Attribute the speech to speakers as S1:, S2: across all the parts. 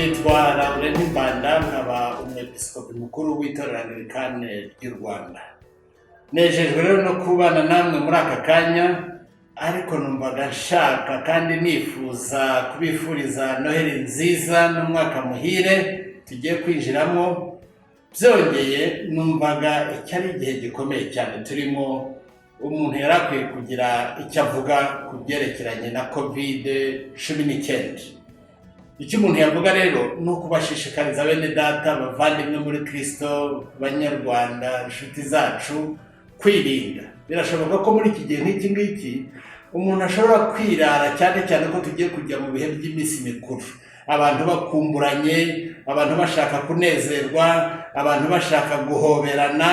S1: nitwa Laurent Mbanda nkaba umwepiskopi mukuru w'itorero Anglikane ry'u Rwanda. Nejejwe rero no kubana namwe muri aka kanya, ariko numvaga nshaka kandi nifuza kubifuriza Noheli nziza n'umwaka muhire tugiye kwinjiramo. Byongeye numvaga icyari igihe gikomeye cyane turimo, umuntu yarakwiye kugira icyo avuga ku byerekeranye na COVID-19. Icyo umuntu yavuga rero ni ukubashishikariza bene data bavandimwe muri Kristo, banyarwanda, inshuti zacu kwirinda. Birashoboka ko muri iki gihe nk'iki ngiki umuntu ashobora kwirara, cyane cyane ko tugiye kujya mu bihe by'iminsi mikuru, abantu bakumburanye, abantu bashaka kunezerwa, abantu bashaka guhoberana.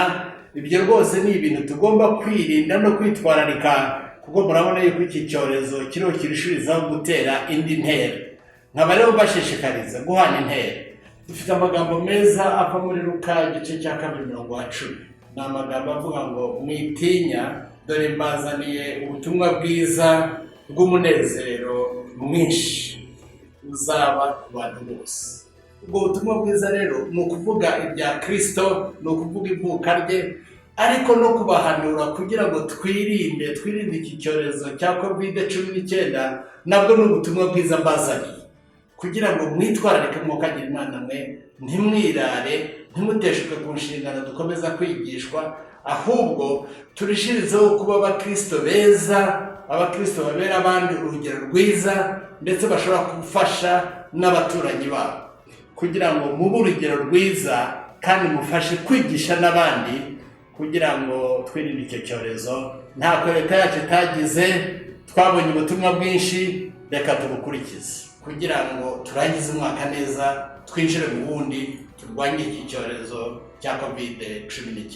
S1: Ibyo rwose ni ibintu tugomba kwirinda no kwitwararika, kuko murabona yuko iki cyorezo kiriho kirishurizaho gutera indi ntera. Nkaba rero bashishikariza guhana intera. Dufite amagambo meza ava muri Luka igice cya 2:10. Ni amagambo avuga ngo mwitinya, dore mbazaniye ubutumwa bwiza bw'umunezero mwinshi uzaba ku bantu bose. Ubwo butumwa bwiza rero ni ukuvuga ibya Kristo, ni ukuvuga ivuka rye, ariko no kubahanura kugira ngo twirinde iki cyorezo cya COVID-19. Nabwo ni ubutumwa bwiza mbazaniye, kugira ngo mwitwararike mukagira Imana mwe, ntimwirare, ntimuteshuke ku nshingano dukomeza kwigishwa, ahubwo turishirizeho kuba abakristo beza, abakristo babera abandi urugero rwiza, ndetse bashobora gufasha n'abaturanyi babo, kugira ngo mube urugero rwiza kandi mufashe kwigisha n'abandi, kugira ngo twirinde icyo cyorezo. Ntako leta yacu itagize, twabonye ubutumwa bwinshi, reka tubukurikize kugira ngo turangize umwaka neza, twinjire mu wundi, turwanye iki cyorezo cya COVID-19.